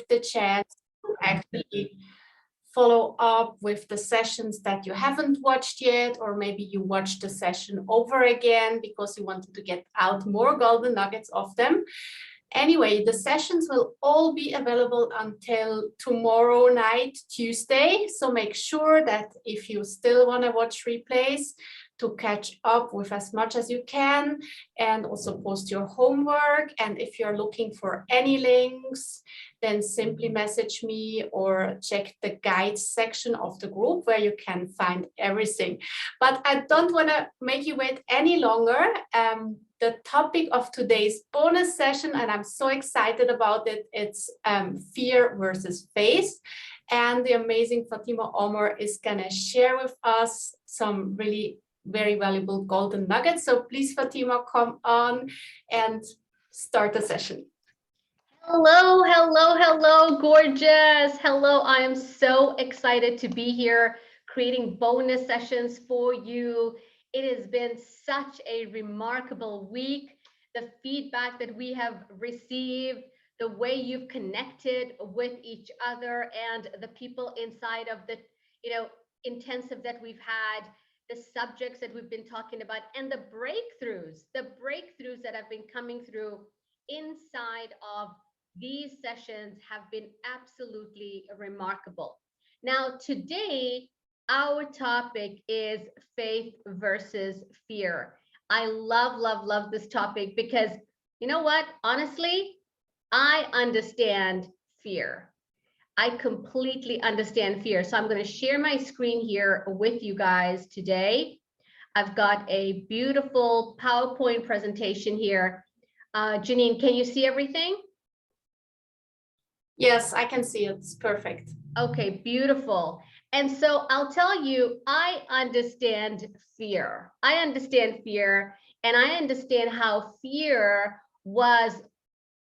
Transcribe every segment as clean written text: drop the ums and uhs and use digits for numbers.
the chance to actually follow up with the sessions that you haven't watched yet, or maybe you watched the session over again because you wanted to get out more golden nuggets of them. Anyway, the sessions will all be available until tomorrow night, Tuesday. So make sure that if you still want to watch replays, to catch up with as much as you can, and also post your homework. And if you're looking for any links, then simply message me or check the guides section of the group where you can find everything. But I don't want to make you wait any longer. The topic of today's bonus session, and I'm so excited about it, it's fear versus faith. And the amazing Fatima Omar is gonna share with us some really very valuable golden nuggets. So please, Fatima, come on and start the session. Hello, hello, hello, gorgeous. Hello, I am so excited to be here creating bonus sessions for you. It has been such a remarkable week. The feedback that we have received, the way you've connected with each other and the people inside of the, intensive that we've had, the subjects that we've been talking about, and the breakthroughs that have been coming through inside of these sessions have been absolutely remarkable. Now, today, our topic is faith versus fear. I love, love, love this topic because you know what? Honestly, I understand fear. I completely understand fear. So I'm going to share my screen here with you guys today. I've got a beautiful PowerPoint presentation here. Janine, can you see everything? Yes, I can see it. It's perfect. Okay, beautiful. And so I'll tell you, I understand fear. I understand fear, and I understand how fear was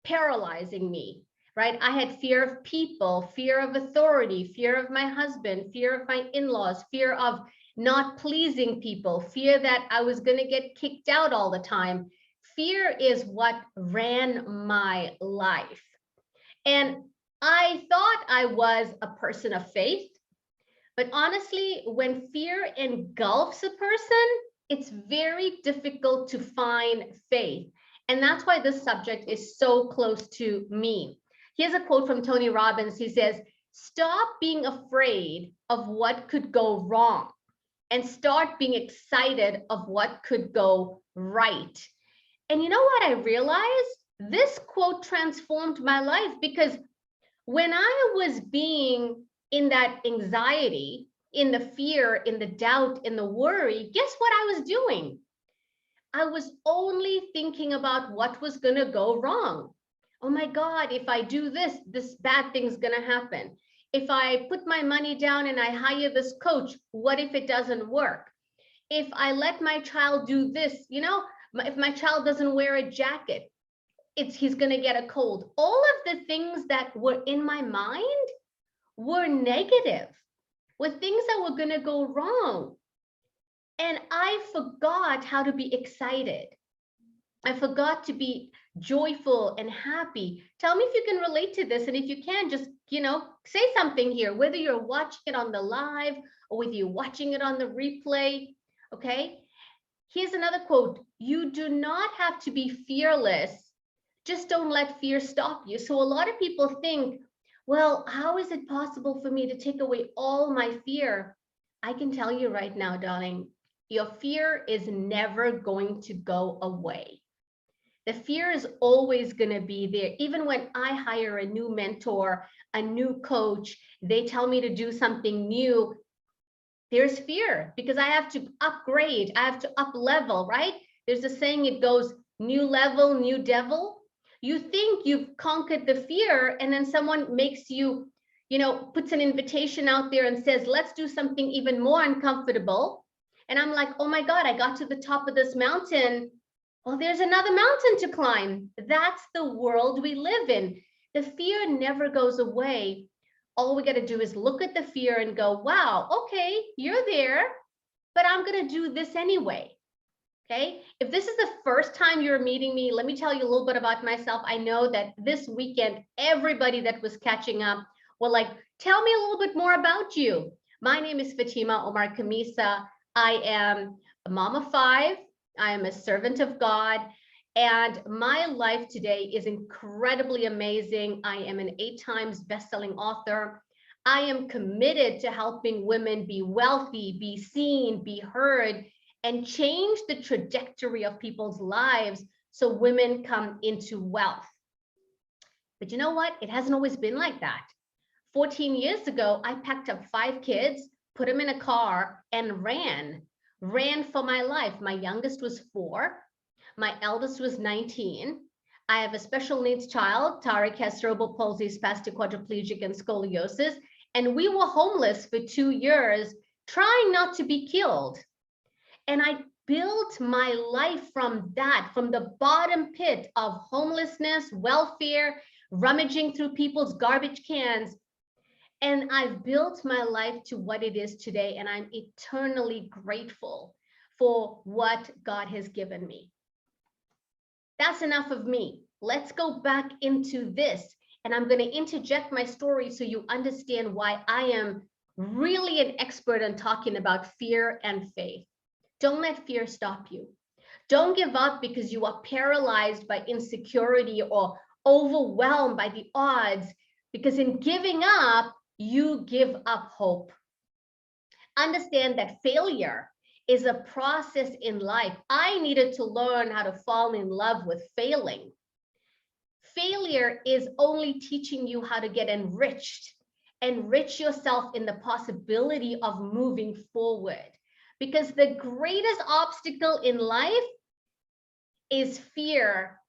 paralyzing me, right? I had fear of people, fear of authority, fear of my husband, fear of my in-laws, fear of not pleasing people, fear that I was going to get kicked out all the time. Fear is what ran my life. And I thought I was a person of faith, but honestly, when fear engulfs a person, it's very difficult to find faith. And that's why this subject is so close to me. Here's a quote from Tony Robbins. He says, "Stop being afraid of what could go wrong and start being excited of what could go right." And you know what I realized? This quote transformed my life, because when I was being in that anxiety, in the fear, in the doubt, in the worry, guess what I was doing? I was only thinking about what was going to go wrong. Oh my God, if I do this, this bad thing's going to happen. If I put my money down and I hire this coach, what if it doesn't work? If I let my child do this, if my child doesn't wear a jacket, he's going to get a cold. All of the things that were in my mind were negative, were things that were going to go wrong. And I forgot how to be excited. I forgot to be joyful and happy. Tell me if you can relate to this. And if you can, just, say something here, whether you're watching it on the live or whether you're watching it on the replay. Okay. Here's another quote. "You do not have to be fearless. Just don't let fear stop you." So a lot of people think, well, how is it possible for me to take away all my fear? I can tell you right now, darling, your fear is never going to go away. The fear is always going to be there. Even when I hire a new mentor, a new coach, they tell me to do something new, there's fear because I have to upgrade, I have to up level, right? There's a saying, it goes, new level, new devil. You think you've conquered the fear, and then someone makes you, puts an invitation out there and says, let's do something even more uncomfortable. And I'm like, oh my God, I got to the top of this mountain. Well, there's another mountain to climb. That's the world we live in. The fear never goes away. All we got to do is look at the fear and go, wow, okay, you're there, but I'm going to do this anyway. Okay, if this is the first time you're meeting me, let me tell you a little bit about myself. I know that this weekend, everybody that was catching up were like, tell me a little bit more about you. My name is Fatima Omar Khamissa. I am a mom of 5. I am a servant of God. And my life today is incredibly amazing. I am an 8 times best-selling author. I am committed to helping women be wealthy, be seen, be heard, and change the trajectory of people's lives so women come into wealth. But you know what? It hasn't always been like that. 14 years ago, I packed up 5 kids, put them in a car, and ran for my life. My youngest was 4. My eldest was 19. I have a special needs child. Tariq has cerebral palsy, spastic quadriplegic, and scoliosis. And we were homeless for 2 years, trying not to be killed. And I built my life from that, from the bottom pit of homelessness, welfare, rummaging through people's garbage cans. And I've built my life to what it is today. And I'm eternally grateful for what God has given me. That's enough of me. Let's go back into this. And I'm going to interject my story so you understand why I am really an expert on talking about fear and faith. Don't let fear stop you. Don't give up because you are paralyzed by insecurity or overwhelmed by the odds, because in giving up, you give up hope. Understand that failure is a process in life. I needed to learn how to fall in love with failing. Failure is only teaching you how to get enriched. Enrich yourself in the possibility of moving forward. Because the greatest obstacle in life is fear.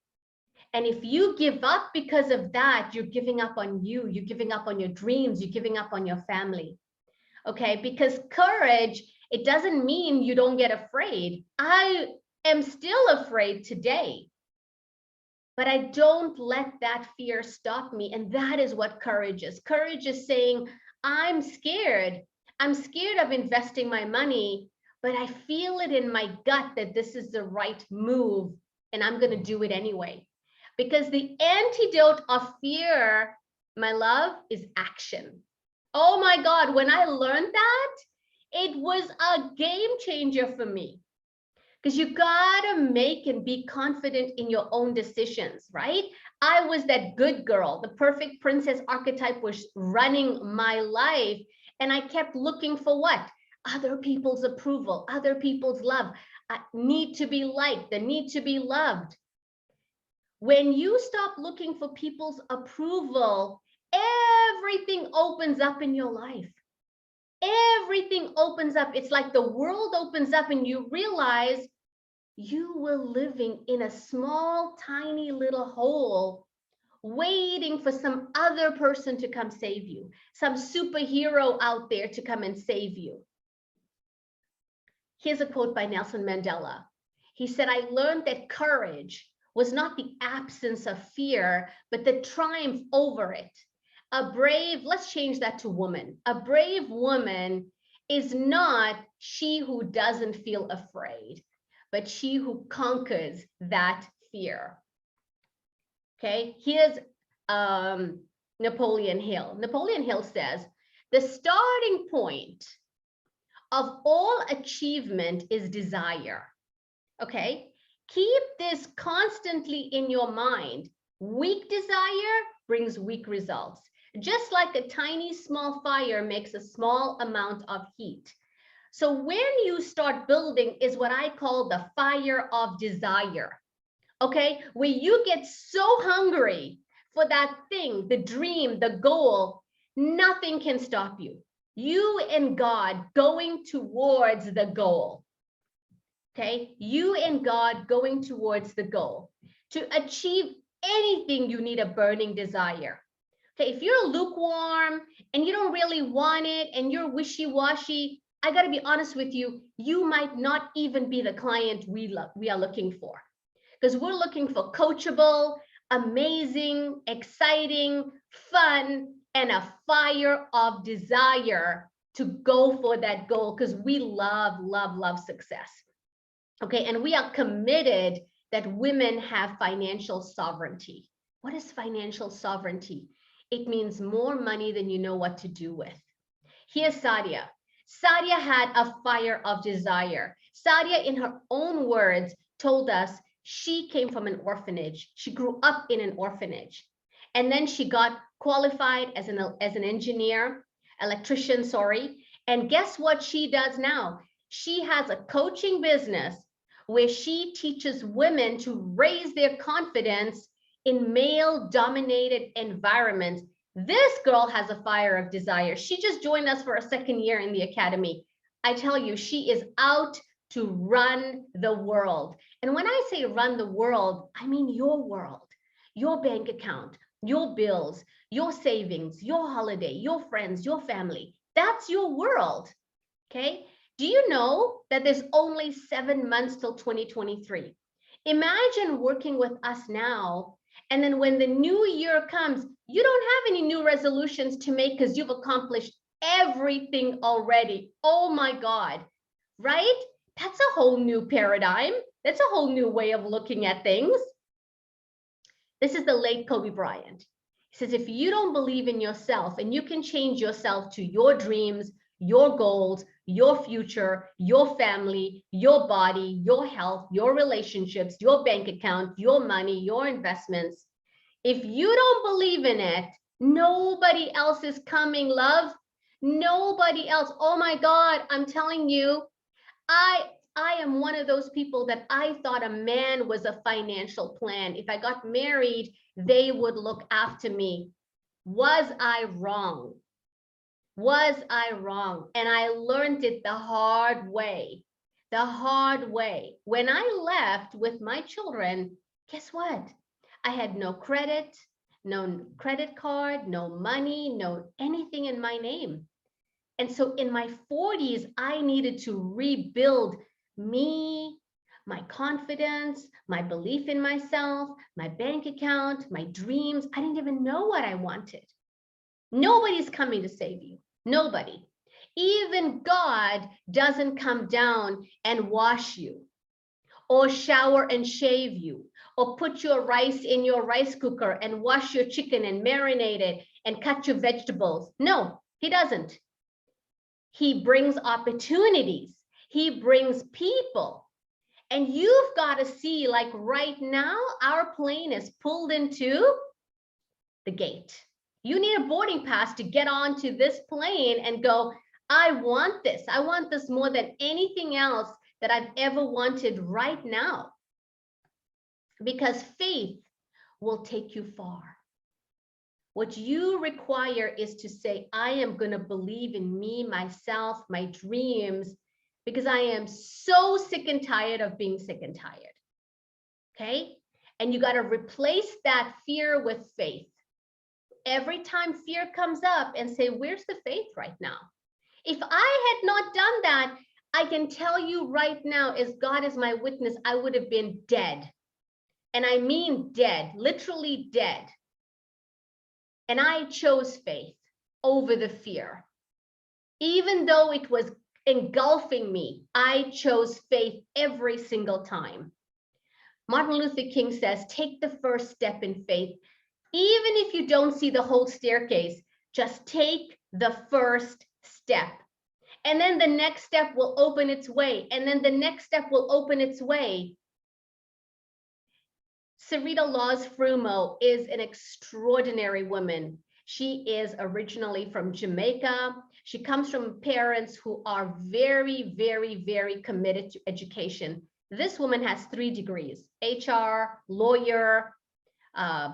And if you give up because of that, you're giving up on you, you're giving up on your dreams, you're giving up on your family. Okay, because courage, it doesn't mean you don't get afraid. I am still afraid today, but I don't let that fear stop me. And that is what courage is. Courage is saying, I'm scared. I'm scared of investing my money, but I feel it in my gut that this is the right move and I'm going to do it anyway. Because the antidote of fear, my love, is action. Oh my God, when I learned that, it was a game changer for me. Because you gotta make and be confident in your own decisions, right? I was that good girl. The perfect princess archetype was running my life. And I kept looking for what? Other people's approval, other people's love. I need to be liked, the need to be loved. When you stop looking for people's approval, everything opens up in your life. Everything opens up. It's like the world opens up and you realize you were living in a small, tiny little hole, waiting for some other person to come save you, some superhero out there to come and save you. Here's a quote by Nelson Mandela. He said, I learned that courage was not the absence of fear, but the triumph over it. A brave, let's change that to woman. A brave woman is not she who doesn't feel afraid, but she who conquers that fear. Okay, here's Napoleon Hill. Napoleon Hill says, the starting point of all achievement is desire. Okay, keep this constantly in your mind. Weak desire brings weak results. Just like a tiny small fire makes a small amount of heat. So when you start building is what I call the fire of desire. Okay, where you get so hungry for that thing, the dream, the goal, nothing can stop you. You and God going towards the goal. Okay, you and God going towards the goal. To achieve anything, you need a burning desire. Okay, if you're lukewarm and you don't really want it and you're wishy-washy, I got to be honest with you, you might not even be the client we are looking for. Because we're looking for coachable, amazing, exciting, fun, and a fire of desire to go for that goal because we love, love, love success. Okay, and we are committed that women have financial sovereignty. What is financial sovereignty? It means more money than you know what to do with. Here's Sadia. Sadia had a fire of desire. Sadia, in her own words, told us she came from an orphanage. She grew up in an orphanage. And then she got qualified as an engineer, electrician, sorry. And guess what she does now? She has a coaching business where she teaches women to raise their confidence in male-dominated environments. This girl has a fire of desire. She just joined us for a second year in the academy. I tell you, she is out to run the world. And when I say run the world, I mean your world, your bank account, your bills, your savings, your holiday, your friends, your family. That's your world, okay? Do you know that there's only 7 months till 2023? Imagine working with us now, and then when the new year comes, you don't have any new resolutions to make because you've accomplished everything already. Oh my God, right? That's a whole new paradigm. That's a whole new way of looking at things. This is the late Kobe Bryant. He says, if you don't believe in yourself and you can change yourself to your dreams, your goals, your future, your family, your body, your health, your relationships, your bank account, your money, your investments. If you don't believe in it, nobody else is coming, love. Nobody else. Oh my God, I'm telling you, I am one of those people that I thought a man was a financial plan. If I got married, they would look after me. Was I wrong? Was I wrong? And I learned it the hard way. The hard way. When I left with my children, guess what? I had no credit, no credit card, no money, no anything in my name. And so in my 40s, I needed to rebuild me, my confidence, my belief in myself, my bank account, my dreams. I didn't even know what I wanted. Nobody's coming to save you. Nobody. Even God doesn't come down and wash you or shower and shave you or put your rice in your rice cooker and wash your chicken and marinate it and cut your vegetables. No, he doesn't. He brings opportunities. He brings people. And you've got to see, like right now, our plane is pulled into the gate. You need a boarding pass to get onto this plane and go, I want this. I want this more than anything else that I've ever wanted right now. Because faith will take you far. What you require is to say, I am going to believe in me, myself, my dreams, because I am so sick and tired of being sick and tired. Okay? And you got to replace that fear with faith. Every time fear comes up, and say, where's the faith right now? If I had not done that, I can tell you right now, as God is my witness, I would have been dead. And I mean dead, literally dead. And I chose faith over the fear. Even though it was engulfing me, I chose faith every single time. Martin Luther King says, take the first step in faith. Even if you don't see the whole staircase, just take the first step. And then the next step will open its way. And then the next step will open its way. Sarita Laws Frumo is an extraordinary woman. She is originally from Jamaica. She comes from parents who are very, very, very committed to education. This woman has 3 degrees, HR, lawyer,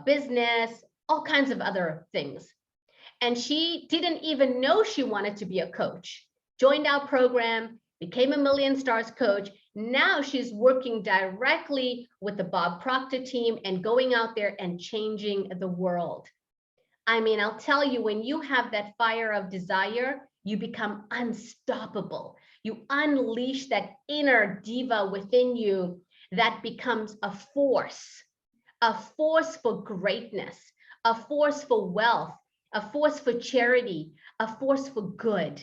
business, all kinds of other things. And she didn't even know she wanted to be a coach. Joined our program, became a Million Stars coach. Now she's working directly with the Bob Proctor team and going out there and changing the world. I mean, I'll tell you, when you have that fire of desire, you become unstoppable. You unleash that inner diva within you that becomes a force for greatness, a force for wealth, a force for charity, a force for good.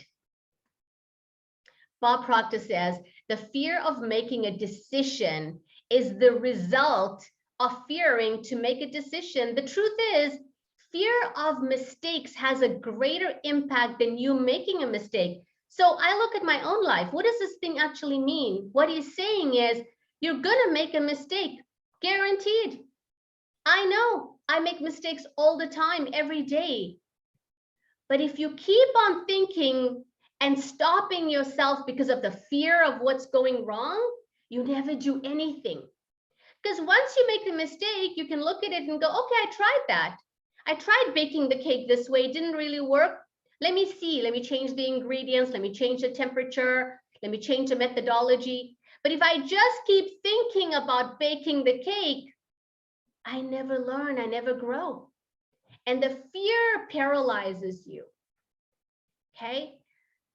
Bob Proctor says, the fear of making a decision is the result of fearing to make a decision. The truth is, fear of mistakes has a greater impact than you making a mistake. So I look at my own life. What does this thing actually mean? What he's saying is, you're gonna make a mistake, guaranteed. I know I make mistakes all the time, every day. But if you keep on thinking and stopping yourself because of the fear of what's going wrong, you never do anything. Because once you make the mistake, you can look at it and go, okay, I tried that. I tried baking the cake this way, it didn't really work. Let me see, let me change the ingredients, let me change the temperature, let me change the methodology. But if I just keep thinking about baking the cake, I never learn, I never grow. And the fear paralyzes you, okay?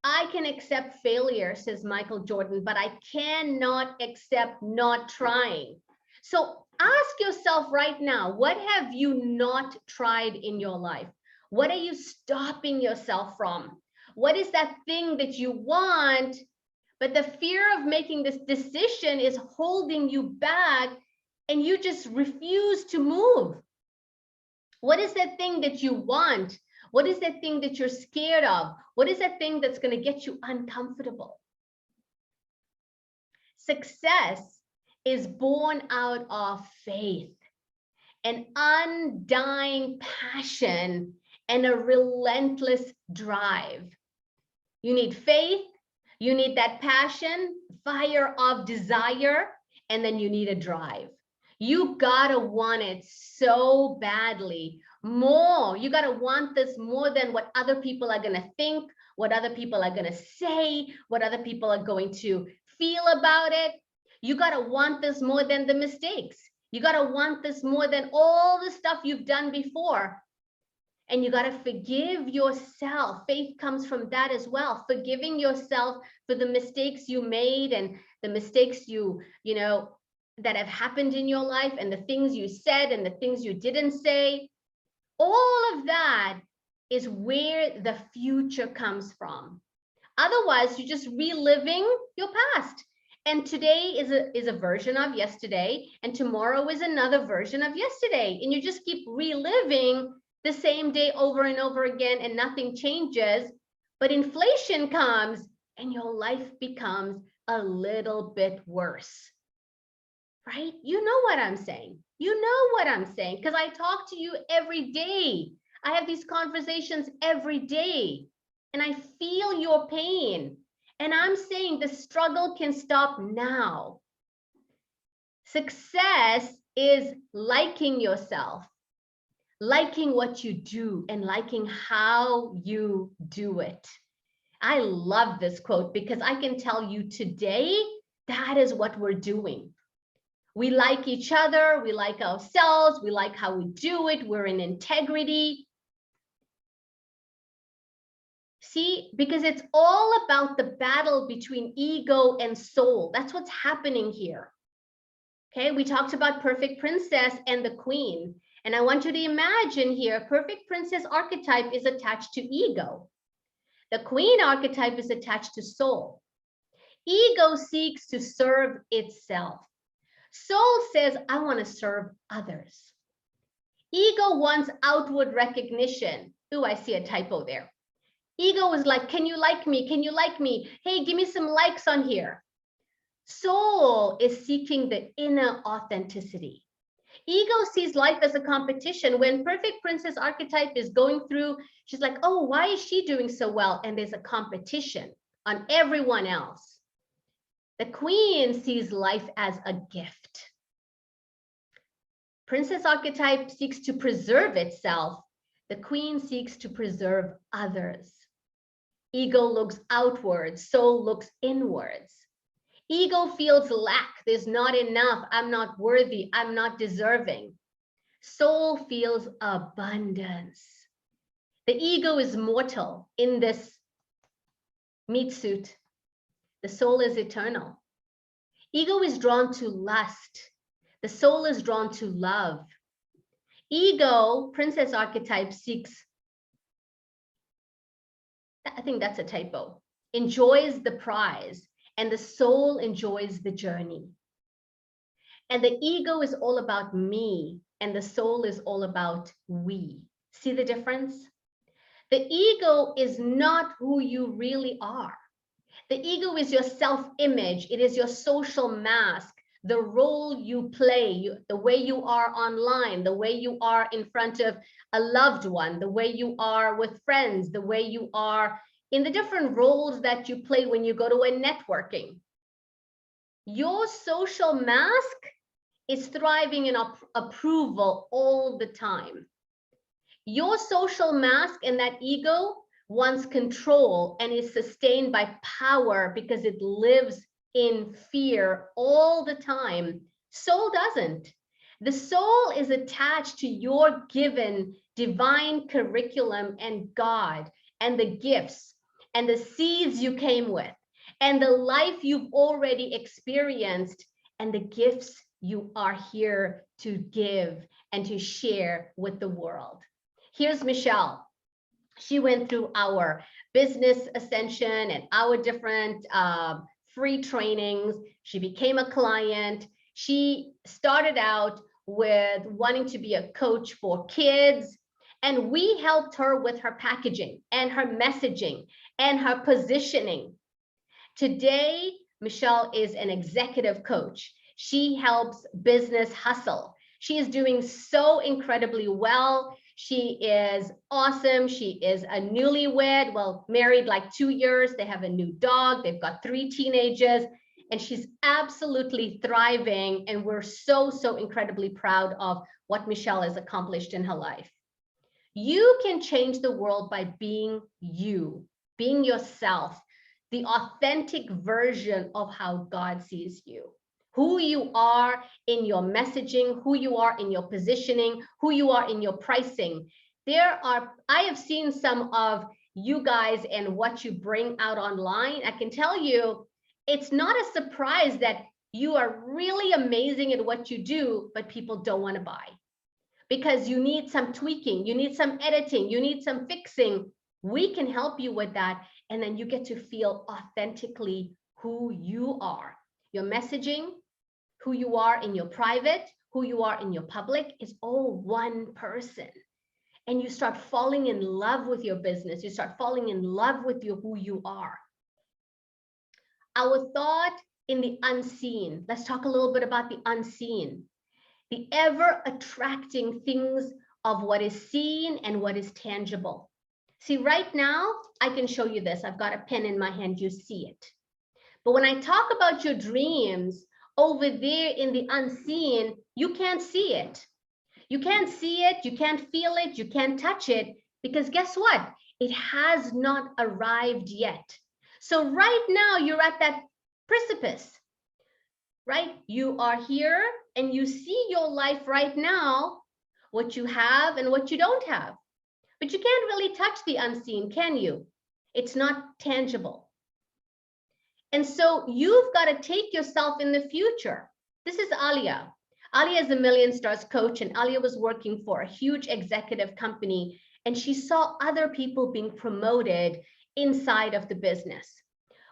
I can accept failure, says Michael Jordan, but I cannot accept not trying. So ask yourself right now, what have you not tried in your life? What are you stopping yourself from? What is that thing that you want, but the fear of making this decision is holding you back and you just refuse to move? What is that thing that you want? What is that thing that you're scared of? What is that thing that's going to get you uncomfortable? Success is born out of faith, an undying passion, and a relentless drive. You need faith, you need that passion, fire of desire, and then you need a drive. You gotta want it so badly, more. You gotta want this more than what other people are gonna think, what other people are gonna say, what other people are going to feel about it. You gotta want this more than the mistakes. You gotta want this more than all the stuff you've done before. And you gotta forgive yourself. Faith comes from that as well. Forgiving yourself for the mistakes you made and the mistakes you know, that have happened in your life, and the things you said and the things you didn't say. All of that is where the future comes from. Otherwise, you're just reliving your past. And today is a version of yesterday, and tomorrow is another version of yesterday. And you just keep reliving the same day over and over again, and nothing changes. But inflation comes and your life becomes a little bit worse. Right? You know what I'm saying. You know what I'm saying, because I talk to you every day. I have these conversations every day, and I feel your pain. And I'm saying the struggle can stop now. Success is liking yourself, liking what you do, and liking how you do it. I love this quote because I can tell you today, that is what we're doing. We like each other, we like ourselves, we like how we do it, we're in integrity. See, because it's all about the battle between ego and soul. That's what's happening here. Okay, we talked about perfect princess and the queen. And I want you to imagine here, perfect princess archetype is attached to ego. The queen archetype is attached to soul. Ego seeks to serve itself. Soul says, I want to serve others. Ego wants outward recognition. Ooh, I see a typo there. Ego is like, can you like me? Can you like me? Hey, give me some likes on here. Soul is seeking the inner authenticity. Ego sees life as a competition. When perfect princess archetype is going through, she's like, oh, why is she doing so well? And there's a competition on everyone else. The queen sees life as a gift. Princess archetype seeks to preserve itself. The queen seeks to preserve others. Ego looks outwards, soul looks inwards. Ego feels lack, there's not enough, I'm not worthy, I'm not deserving. Soul feels abundance. The ego is mortal in this meat suit. The soul is eternal. Ego is drawn to lust. The soul is drawn to love. Ego, princess archetype, seeks, I think that's a typo. enjoys the prize, and the soul enjoys the journey. And the ego is all about me, and the soul is all about we. See the difference? The ego is not who you really are. The ego is your self-image. It is your social mask, the role you play, the way you are online, the way you are in front of a loved one, the way you are with friends, the way you are in the different roles that you play when you go to a networking. Your social mask is thriving in approval all the time. Your social mask and that ego wants control and is sustained by power because it lives in fear all the time. Soul doesn't. The soul is attached to your given divine curriculum and God and the gifts and the seeds you came with and the life you've already experienced and the gifts you are here to give and to share with the world. Here's Michelle. She went through our business ascension and our different free trainings. She became a client. She started out with wanting to be a coach for kids. And we helped her with her packaging and her messaging and her positioning. Today, Michelle is an executive coach. She helps business hustle. She is doing so incredibly well. She is awesome. She is a newlywed, well, married like 2 years. They have a new dog. They've got 3 teenagers, and she's absolutely thriving. And we're so, so incredibly proud of what Michelle has accomplished in her life. You can change the world by being you, being yourself, the authentic version of how God sees you. Who you are in your messaging, who you are in your positioning, who you are in your pricing. I have seen some of you guys and what you bring out online. I can tell you, it's not a surprise that you are really amazing at what you do, but people don't want to buy because you need some tweaking, you need some editing, you need some fixing. We can help you with that. And then you get to feel authentically who you are. Your messaging, who you are in your private, who you are in your public is all one person. And you start falling in love with your business. You start falling in love with who you are. Our thought in the unseen. Let's talk a little bit about the unseen. The ever attracting things of what is seen and what is tangible. See, right now, I can show you this. I've got a pen in my hand. You see it. But when I talk about your dreams, over there in the unseen, you can't see it. You can't see it, you can't feel it, you can't touch it, because guess what? It has not arrived yet. So right now you're at that precipice, right? You are here and you see your life right now, what you have and what you don't have. But you can't really touch the unseen, can you? It's not tangible. And so you've got to take yourself in the future. This is Alia. Alia is a Million Stars coach, and Alia was working for a huge executive company, and she saw other people being promoted inside of the business.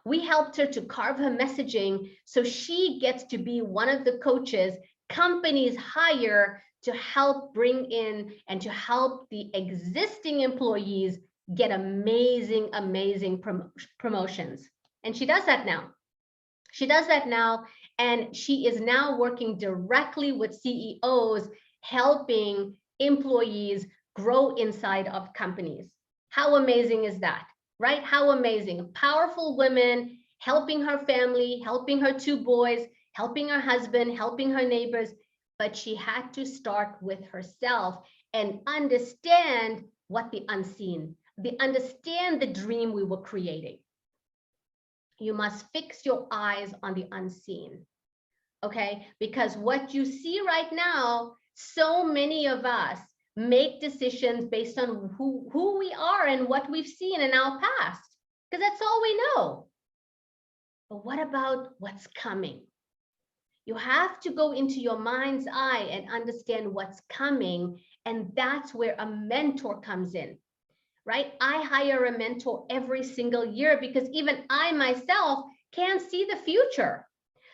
We helped her to carve her messaging so she gets to be one of the coaches companies hire to help bring in and to help the existing employees get amazing, amazing promotions. And she does that now. She does that now, and she is now working directly with CEOs, helping employees grow inside of companies. How amazing is that, right? How amazing. A powerful woman helping her family, helping her 2 boys, helping her husband, helping her neighbors. But she had to start with herself and understand what the unseen, understand the dream we were creating. You must fix your eyes on the unseen, okay? Because what you see right now, so many of us make decisions based on who we are and what we've seen in our past, because that's all we know. But what about what's coming? You have to go into your mind's eye and understand what's coming, and that's where a mentor comes in, right? I hire a mentor every single year because even I myself can't see the future.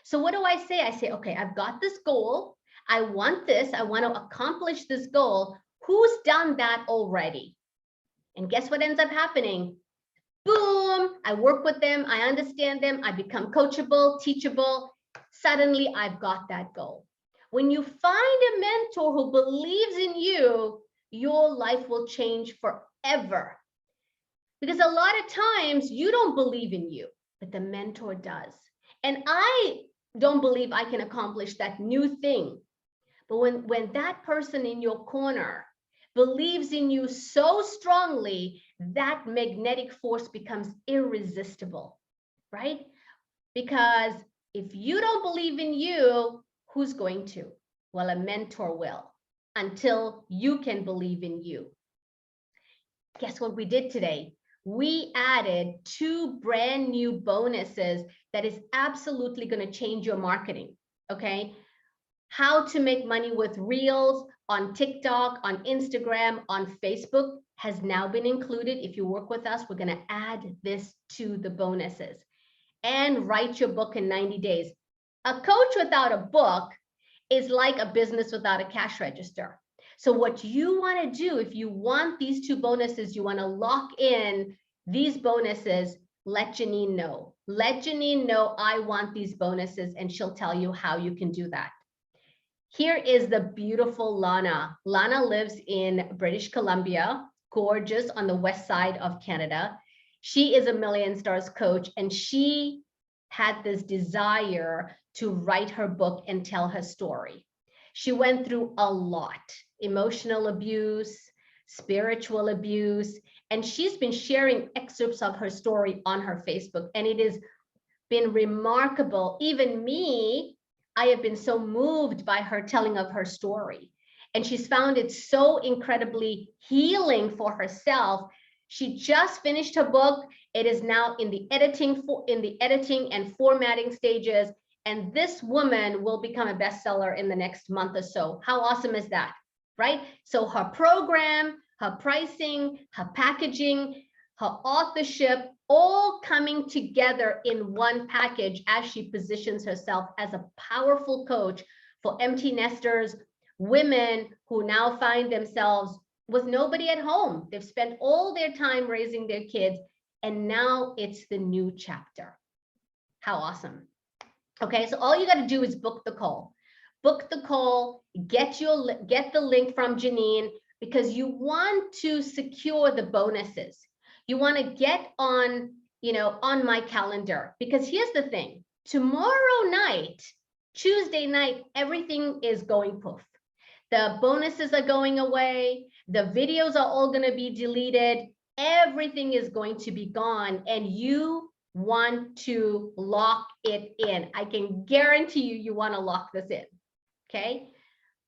So what do I say? I say, okay, I've got this goal. I want this. I want to accomplish this goal. Who's done that already? And guess what ends up happening? Boom, I work with them. I understand them. I become coachable, teachable. Suddenly I've got that goal. When you find a mentor who believes in you, your life will change forever. Because a lot of times you don't believe in you, but the mentor does. And I don't believe I can accomplish that new thing. But when that person in your corner believes in you so strongly, that magnetic force becomes irresistible, right? Because if you don't believe in you, who's going to? Well, a mentor will, until you can believe in you. Guess what we did today? We added 2 brand new bonuses that is absolutely going to change your marketing, okay? How to make money with Reels on TikTok, on Instagram, on Facebook has now been included. If you work with us, we're going to add this to the bonuses. And write your book in 90 days. A coach without a book is like a business without a cash register. So what you want to do, if you want these 2 bonuses, you want to lock in these bonuses, let Janine know. Let Janine know I want these bonuses, and she'll tell you how you can do that. Here is the beautiful Lana. Lana lives in British Columbia, gorgeous on the west side of Canada. She is a Million Stars coach, and she had this desire to write her book and tell her story. She went through a lot, emotional abuse, spiritual abuse, and she's been sharing excerpts of her story on her Facebook, and it has been remarkable. Even me, I have been so moved by her telling of her story, and she's found it so incredibly healing for herself. She just finished her book. It is now in the editing and formatting stages, and this woman will become a bestseller in the next month or so. How awesome is that, right? So her program, her pricing, her packaging, her authorship, all coming together in one package as she positions herself as a powerful coach for empty nesters, women who now find themselves with nobody at home. They've spent all their time raising their kids, and now it's the new chapter. How awesome. Okay, so all you got to do is book the call. Book the call, get the link from Janine, because you want to secure the bonuses. You want to get on, on my calendar, because here's the thing. Tomorrow night, Tuesday night, everything is going poof. The bonuses are going away. The videos are all going to be deleted. Everything is going to be gone, and you want to lock it in. I can guarantee you want to lock this in, okay?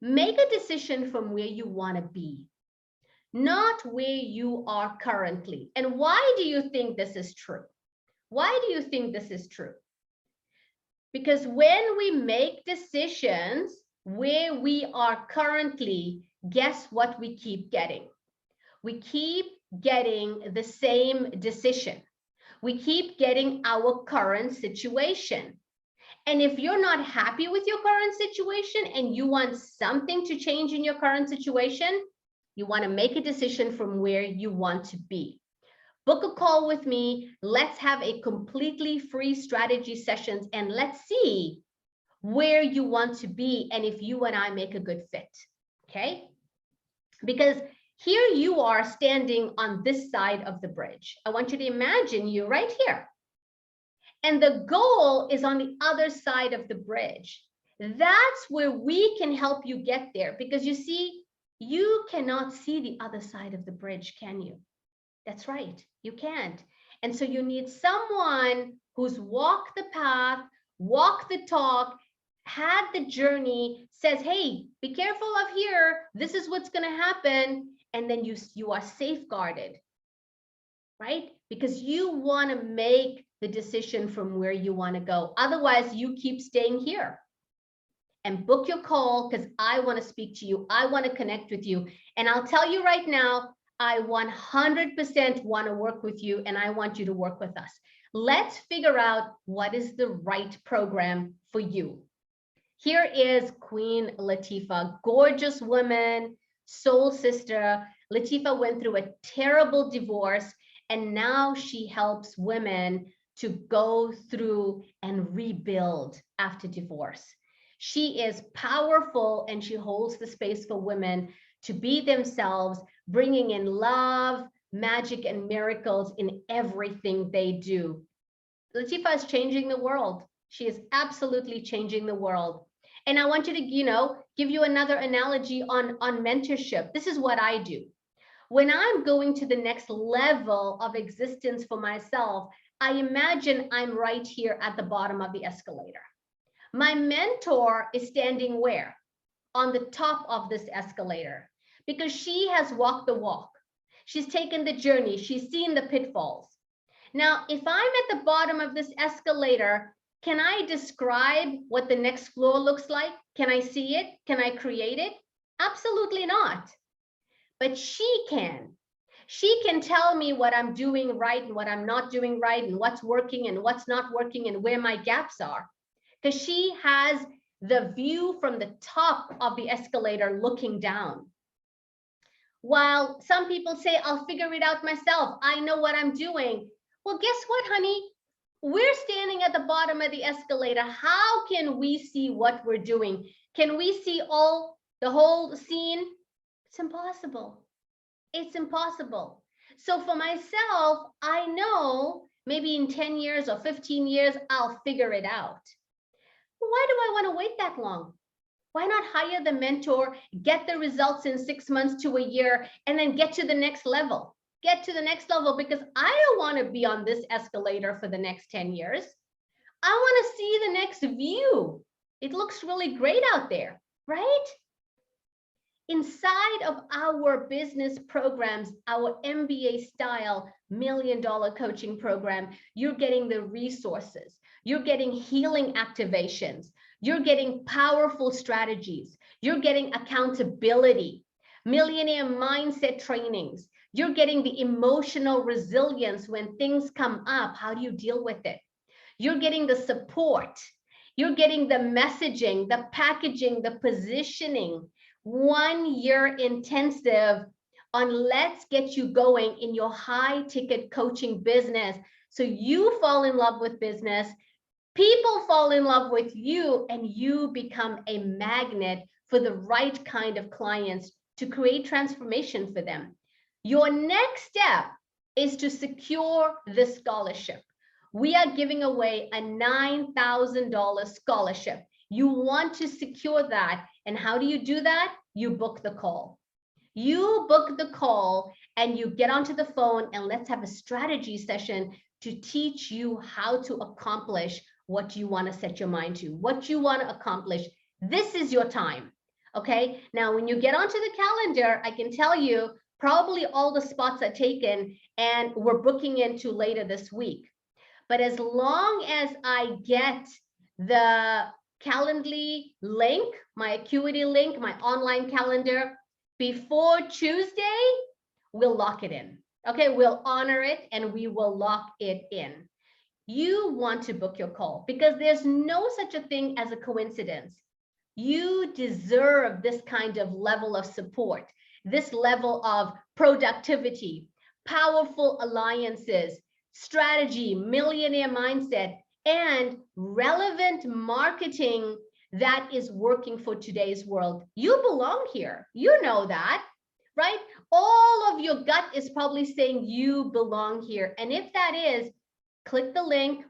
Make a decision from where you want to be, not where you are currently. And why do you think this is true? Why do you think this is true? Because when we make decisions where we are currently, guess what we keep getting? We keep getting the same decision. We keep getting our current situation. And if you're not happy with your current situation and you want something to change in your current situation, you want to make a decision from where you want to be. Book a call with me. Let's have a completely free strategy sessions, and let's see where you want to be and if you and I make a good fit, okay? Because here you are standing on this side of the bridge. I want you to imagine you right here. And the goal is on the other side of the bridge. That's where we can help you get there, because you see, you cannot see the other side of the bridge, can you? That's right, you can't. And so you need someone who's walked the path, walked the talk, had the journey, says, hey, be careful of here. This is what's going to happen. And then you are safeguarded, right? Because you want to make the decision from where you want to go. Otherwise, you keep staying here. And book your call, because I want to speak to you. I want to connect with you. And I'll tell you right now, I 100% want to work with you, and I want you to work with us. Let's figure out what is the right program for you. Here is Queen Latifah, gorgeous woman, soul sister. Latifah went through a terrible divorce, and now she helps women to go through and rebuild after divorce. She is powerful, and she holds the space for women to be themselves, bringing in love, magic, and miracles in everything they do. Latifah is changing the world. She is absolutely changing the world. And I want you to, give you another analogy on mentorship. This is what I do. When I'm going to the next level of existence for myself, I imagine I'm right here at the bottom of the escalator. My mentor is standing where? On the top of this escalator, because she has walked the walk. She's taken the journey. She's seen the pitfalls. Now, if I'm at the bottom of this escalator, can I describe what the next floor looks like? Can I see it? Can I create it? Absolutely not. But she can. She can tell me what I'm doing right and what I'm not doing right, and what's working and what's not working, and where my gaps are. Because she has the view from the top of the escalator looking down. While some people say, I'll figure it out myself. I know what I'm doing. Well, guess what, honey? We're standing at the bottom of the escalator. How can we see what we're doing? Can we see the whole scene? It's impossible. It's impossible. So for myself, I know maybe in 10 years or 15 years, I'll figure it out. Why do I want to wait that long? Why not hire the mentor, get the results in 6 months to a year, and then get to the next level? Get to the next level, because I don't want to be on this escalator for the next 10 years. I want to see the next view. It looks really great out there, right? Inside of our business programs, our MBA style $1 million coaching program, you're getting the resources, you're getting healing activations, you're getting powerful strategies, you're getting accountability, millionaire mindset trainings, you're getting the emotional resilience when things come up. How do you deal with it? You're getting the support, you're getting the messaging, the packaging, the positioning. 1 year intensive on let's get you going in your high ticket coaching business. So you fall in love with business, people fall in love with you, and you become a magnet for the right kind of clients to create transformation for them. Your next step is to secure the scholarship. We are giving away a $9,000 scholarship. You want to secure that. And how do you do that? You book the call. You book the call and you get onto the phone, and let's have a strategy session to teach you how to accomplish what you want to set your mind to, what you want to accomplish. This is your time. Okay. Now, when you get onto the calendar, I can tell you probably all the spots are taken, and we're booking into later this week. But as long as I get the Calendly link, my Acuity link, my online calendar before Tuesday, we'll lock it in. Okay, we'll honor it and we will lock it in. You want to book your call because there's no such a thing as a coincidence. You deserve this kind of level of support, this level of productivity, powerful alliances, strategy, millionaire mindset, and relevant marketing that is working for today's world. You belong here. You know that, right? All of your gut is probably saying you belong here. And if that is, click the link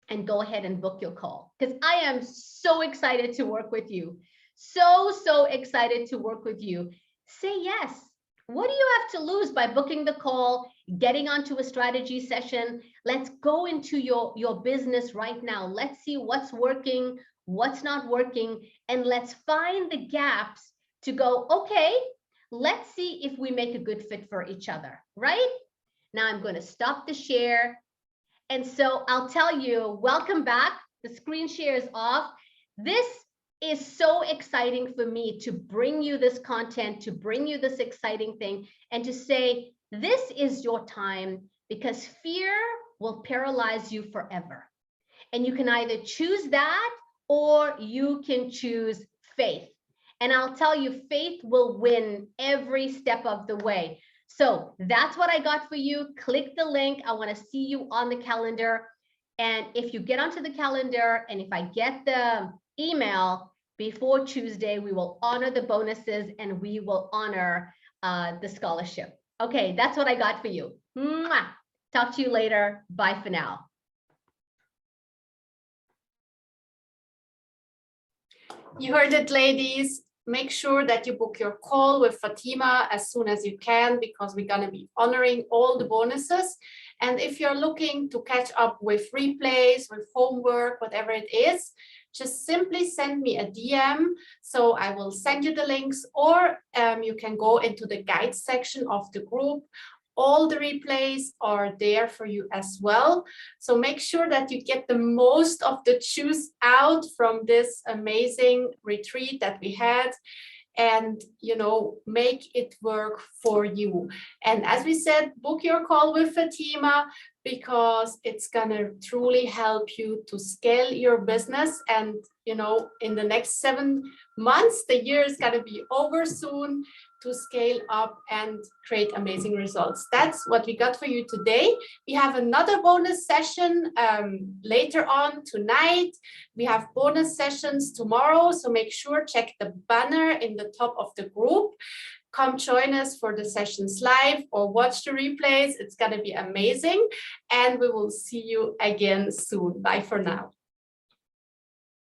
and go ahead and book your call, because I am so excited to work with you. So excited to work with you. Say yes. What do you have to lose by booking the call, getting onto a strategy session? Let's go into your business right now. Let's see what's working, what's not working, and let's find the gaps to go, okay, let's see if we make a good fit for each other, right? Now I'm going to stop the share. And so I'll tell you, welcome back. The screen share is off. This is so exciting for me to bring you this content, to bring you this exciting thing, and to say, this is your time, because fear will paralyze you forever. And you can either choose that or you can choose faith. And I'll tell you, faith will win every step of the way. So that's what I got for you. Click the link. I want to see you on the calendar. And if you get onto the calendar, and if I get the email before Tuesday, we will honor the bonuses and we will honor the scholarship. Okay, that's what I got for you. Mwah! Talk to you later. Bye for now. You heard it, ladies. Make sure that you book your call with Fatima as soon as you can, because we're going to be honoring all the bonuses. And if you're looking to catch up with replays, with homework, whatever it is, just simply send me a DM. So I will send you the links, or you can go into the guide section of the group. All the replays are there for you as well. So make sure that you get the most of the juice out from this amazing retreat that we had, and, you know, make it work for you. And as we said, book your call with Fatima, because it's gonna truly help you to scale your business. And, you know, in the next 7 months, the year is gonna be over soon, to scale up and create amazing results. That's what we got for you today. We have another bonus session later on tonight. We have bonus sessions tomorrow, so make sure, check the banner in the top of the group. Come join us for the sessions live or watch the replays. It's gonna be amazing. And we will see you again soon. Bye for now.